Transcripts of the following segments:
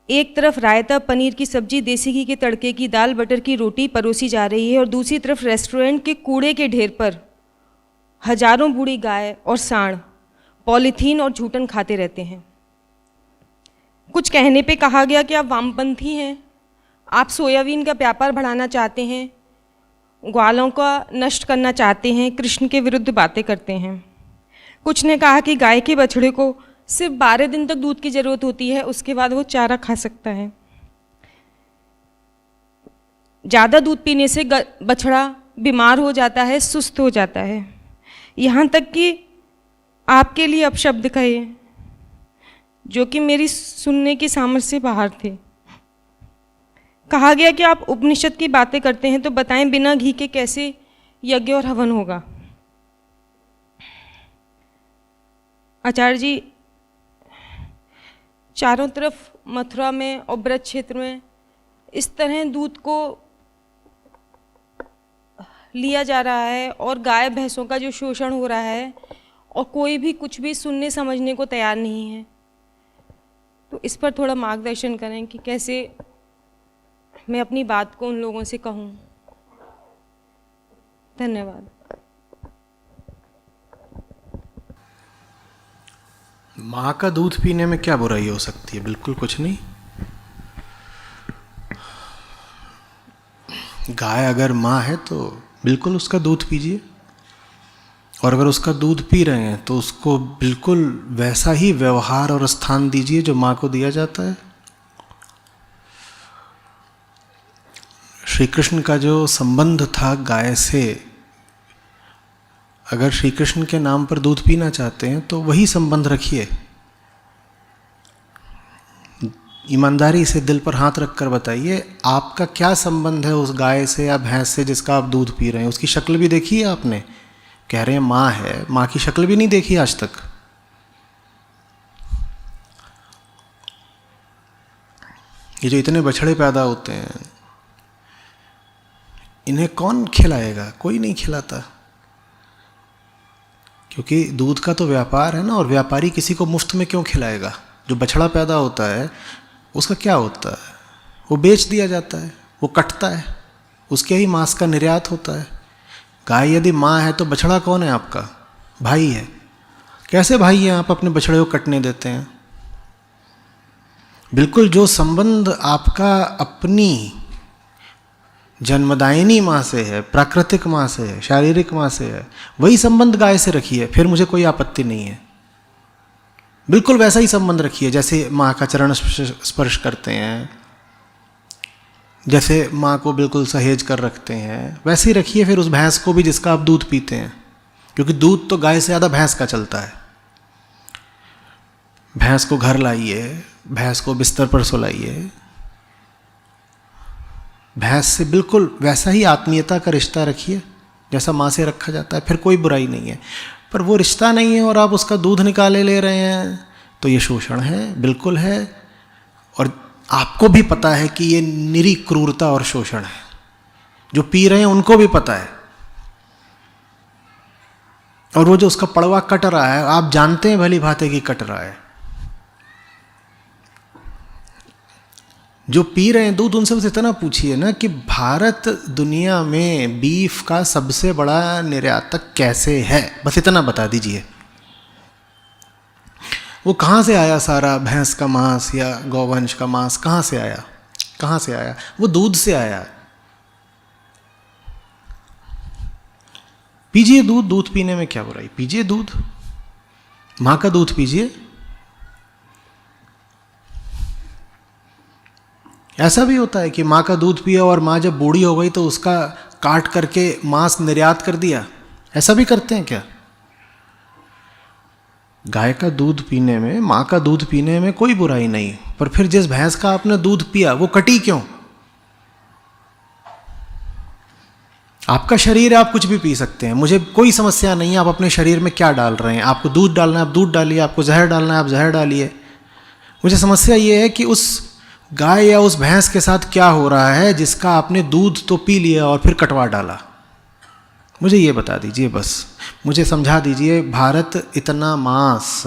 एक तरफ रायता, पनीर की सब्जी, देसी घी के तड़के की दाल, बटर की रोटी परोसी जा रही है और दूसरी तरफ रेस्टोरेंट के कूड़े के ढेर पर हजारों बूढ़ी गाय और सांड पॉलीथीन और झूठन खाते रहते हैं। कुछ कहने पे कहा गया कि आप वामपंथी हैं, आप सोयाबीन का व्यापार बढ़ाना चाहते हैं, ग्वालों का नष्ट करना चाहते हैं, कृष्ण के विरुद्ध बातें करते हैं। कुछ ने कहा कि गाय के बछड़े को सिर्फ 12 दिन तक दूध की ज़रूरत होती है, उसके बाद वो चारा खा सकता है। ज़्यादा दूध पीने से बछड़ा बीमार हो जाता है, सुस्त हो जाता है। यहाँ तक कि आपके लिए अपशब्द कहे जो कि मेरी सुनने की सामर्थ्य से बाहर थे। कहा गया कि आप उपनिषद की बातें करते हैं, तो बताएं बिना घी के कैसे यज्ञ और हवन होगा। आचार्य जी, चारों तरफ मथुरा में और ब्रज क्षेत्र में इस तरह दूध को लिया जा रहा है और गाय भैंसों का जो शोषण हो रहा है, और कोई भी कुछ भी सुनने समझने को तैयार नहीं है। तो इस पर थोड़ा मार्गदर्शन करें कि कैसे मैं अपनी बात को उन लोगों से कहूँ। धन्यवाद। माँ का दूध पीने में क्या बुराई हो सकती है? बिल्कुल कुछ नहीं। गाय अगर माँ है तो बिल्कुल उसका दूध पीजिए, और अगर उसका दूध पी रहे हैं तो उसको बिल्कुल वैसा ही व्यवहार और स्थान दीजिए जो माँ को दिया जाता है। श्री कृष्ण का जो संबंध था गाय से, अगर श्री कृष्ण के नाम पर दूध पीना चाहते हैं तो वही संबंध रखिए। ईमानदारी से दिल पर हाथ रखकर बताइए, आपका क्या संबंध है उस गाय से या भैंस से जिसका आप दूध पी रहे हैं? उसकी शक्ल भी देखी है आपने? कह रहे हैं माँ है, माँ की शक्ल भी नहीं देखी आज तक। ये जो इतने बछड़े पैदा होते हैं, इन्हें कौन खिलाएगा? कोई नहीं खिलाता, क्योंकि दूध का तो व्यापार है ना, और व्यापारी किसी को मुफ्त में क्यों खिलाएगा? जो बछड़ा पैदा होता है उसका क्या होता है? वो बेच दिया जाता है, वो कटता है, उसके ही मांस का निर्यात होता है। गाय यदि माँ है तो बछड़ा कौन है? आपका भाई है। कैसे भाई हैं आप अपने बछड़े को कटने देते हैं? बिल्कुल जो संबंध आपका अपनी जन्मदायिनी माँ से है, प्राकृतिक माँ से है, शारीरिक माँ से है, वही संबंध गाय से रखिए, फिर मुझे कोई आपत्ति नहीं है। बिल्कुल वैसा ही संबंध रखिए जैसे माँ का चरण स्पर्श करते हैं, जैसे माँ को बिल्कुल सहेज कर रखते हैं, वैसे ही रखिए फिर उस भैंस को भी जिसका आप दूध पीते हैं, क्योंकि दूध तो गाय से ज़्यादा भैंस का चलता है। भैंस को घर लाइए, भैंस को बिस्तर पर सुलाइए, भैंस से बिल्कुल वैसा ही आत्मीयता का रिश्ता रखिए जैसा माँ से रखा जाता है, फिर कोई बुराई नहीं है। पर वो रिश्ता नहीं है और आप उसका दूध निकाले ले रहे हैं, तो ये शोषण है, बिल्कुल है। और आपको भी पता है कि ये निरी क्रूरता और शोषण है। जो पी रहे हैं उनको भी पता है, और वो जो उसका पड़वा कट रहा है, आप जानते हैं भली भांति कि कट रहा है। जो पी रहे हैं दूध, उनसे बस इतना पूछिए ना कि भारत दुनिया में बीफ का सबसे बड़ा निर्यातक कैसे है, बस इतना बता दीजिए। वो कहाँ से आया सारा भैंस का मांस या गौवंश का मांस? कहाँ से आया? कहाँ से आया? वो दूध से आया। पीजिए दूध, दूध पीने में क्या बुराई? पीजिए दूध, माँ का दूध पीजिए। ऐसा भी होता है कि माँ का दूध पिया और माँ जब बूढ़ी हो गई तो उसका काट करके मांस निर्यात कर दिया। ऐसा भी करते हैं क्या? गाय का दूध पीने में, माँ का दूध पीने में कोई बुराई नहीं, पर फिर जिस भैंस का आपने दूध पिया वो कटी क्यों? आपका शरीर है, आप कुछ भी पी सकते हैं, मुझे कोई समस्या नहीं है। आप अपने शरीर में क्या डाल रहे हैं? आपको दूध डालना है आप दूध डालिए, आपको जहर डालना है आप जहर डालिए। मुझे समस्या ये है कि उस गाय या उस भैंस के साथ क्या हो रहा है जिसका आपने दूध तो पी लिया और फिर कटवा डाला। मुझे ये बता दीजिए, बस मुझे समझा दीजिए। भारत इतना मांस,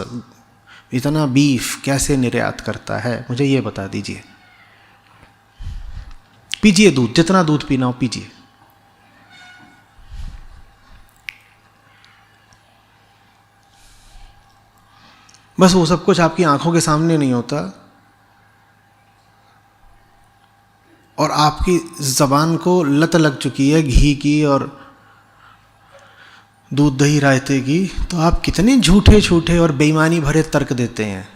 इतना बीफ कैसे निर्यात करता है, मुझे ये बता दीजिए। पीजिए दूध, जितना दूध पीना हो पीजिए। बस वो सब कुछ आपकी आंखों के सामने नहीं होता और आपकी जबान को लत लग चुकी है घी की और दूध दही रायते की, तो आप कितने झूठे झूठे और बेईमानी भरे तर्क देते हैं।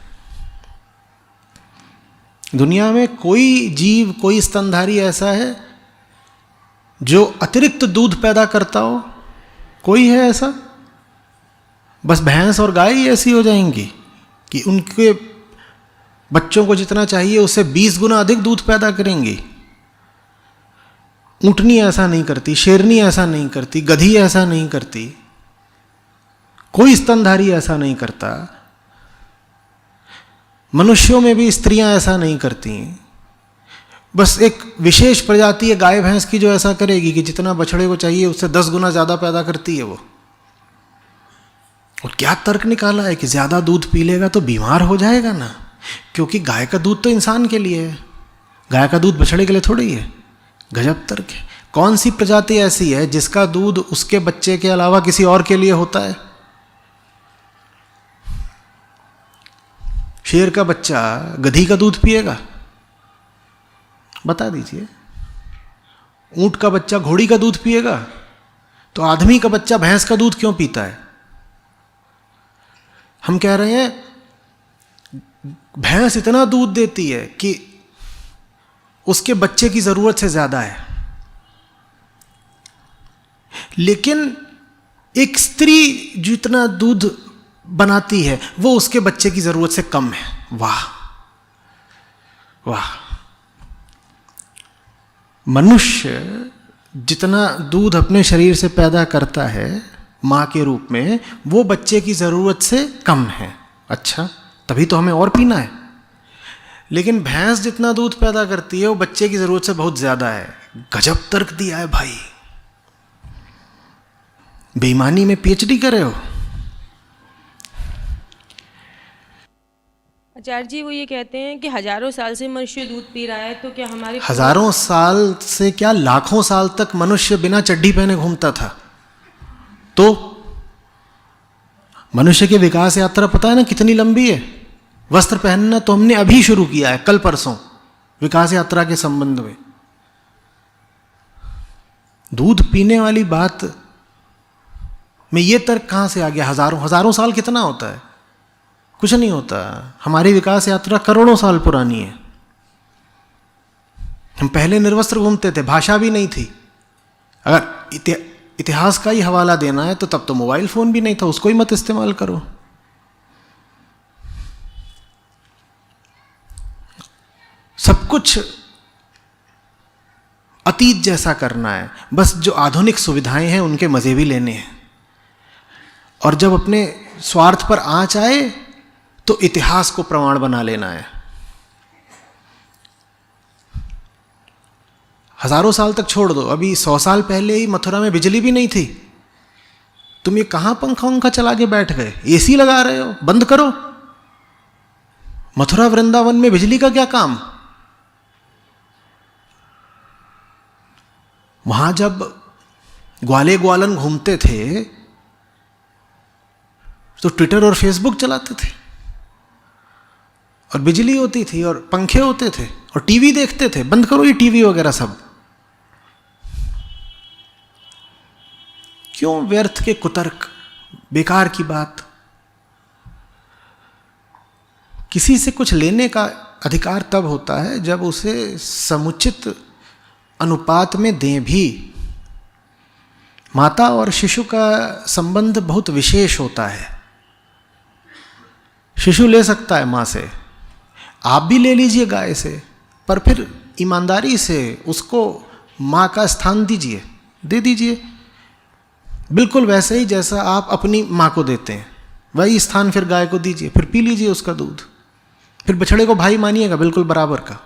दुनिया में कोई जीव, कोई स्तनधारी ऐसा है जो अतिरिक्त दूध पैदा करता हो? कोई है ऐसा? बस भैंस और गाय ही ऐसी हो जाएंगी कि उनके बच्चों को जितना चाहिए उससे 20 गुना अधिक दूध पैदा करेंगी। ऊंटनी ऐसा नहीं करती, शेरनी ऐसा नहीं करती, गधी ऐसा नहीं करती, कोई स्तनधारी ऐसा नहीं करता। मनुष्यों में भी स्त्रियां ऐसा नहीं करती। बस एक विशेष प्रजाति है गाय भैंस की जो ऐसा करेगी कि जितना बछड़े को चाहिए उससे 10 गुना ज्यादा पैदा करती है वो। और क्या तर्क निकाला है कि ज्यादा दूध पी लेगा तो बीमार हो जाएगा ना, क्योंकि गाय का दूध तो इंसान के लिए है, गाय का दूध बछड़े के लिए थोड़ी है। गजब तर्क है। कौन सी प्रजाति ऐसी है जिसका दूध उसके बच्चे के अलावा किसी और के लिए होता है? शेर का बच्चा गधी का दूध पिएगा? बता दीजिए। ऊंट का बच्चा घोड़ी का दूध पिएगा? तो आदमी का बच्चा भैंस का दूध क्यों पीता है? हम कह रहे हैं भैंस इतना दूध देती है कि उसके बच्चे की जरूरत से ज्यादा है, लेकिन एक स्त्री जितना दूध बनाती है वो उसके बच्चे की जरूरत से कम है। वाह वाह। मनुष्य जितना दूध अपने शरीर से पैदा करता है मां के रूप में, वो बच्चे की जरूरत से कम है। अच्छा, तभी तो हमें और पीना है। लेकिन भैंस जितना दूध पैदा करती है वो बच्चे की जरूरत से बहुत ज्यादा है। गजब तर्क दिया है भाई। बेईमानी में पीएचडी कर रहे हो। आचार्य जी वो ये कहते हैं कि हजारों साल से मनुष्य दूध पी रहा है, तो क्या हमारे हजारों साल से क्या, लाखों साल तक मनुष्य बिना चड्डी पहने घूमता था। तो मनुष्य की विकास यात्रा पता है ना कितनी लंबी है। वस्त्र पहनना तो हमने अभी शुरू किया है, कल परसों, विकास यात्रा के संबंध में। दूध पीने वाली बात में ये तर्क कहां से आ गया? हजारों साल कितना होता है? कुछ नहीं होता। हमारी विकास यात्रा करोड़ों साल पुरानी है। हम पहले निर्वस्त्र घूमते थे, भाषा भी नहीं थी। अगर इतिहास का ही हवाला देना है तो तब तो मोबाइल फोन भी नहीं था, उसको ही मत इस्तेमाल करो। सब कुछ अतीत जैसा करना है, बस जो आधुनिक सुविधाएं हैं उनके मजे भी लेने हैं। और जब अपने स्वार्थ पर आंच आए तो इतिहास को प्रमाण बना लेना है। हजारों साल तक छोड़ दो, अभी 100 साल पहले ही मथुरा में बिजली भी नहीं थी। तुम ये कहां पंखा उंखा चला के बैठ गए? एसी लगा रहे हो, बंद करो। मथुरा वृंदावन में बिजली का क्या काम? वहां जब ग्वाले ग्वालन घूमते थे तो ट्विटर और फेसबुक चलाते थे और बिजली होती थी और पंखे होते थे और टीवी देखते थे। बंद करो ये टीवी वगैरह सब। क्यों व्यर्थ के कुतर्क, बेकार की बात। किसी से कुछ लेने का अधिकार तब होता है जब उसे समुचित अनुपात में दें भी। माता और शिशु का संबंध बहुत विशेष होता है। शिशु ले सकता है मां से, आप भी ले लीजिए गाय से, पर फिर ईमानदारी से उसको मां का स्थान दीजिए, दे दीजिए। बिल्कुल वैसे ही जैसा आप अपनी मां को देते हैं, वही स्थान फिर गाय को दीजिए, फिर पी लीजिए उसका दूध। फिर बछड़े को भाई मानिएगा बिल्कुल बराबर का।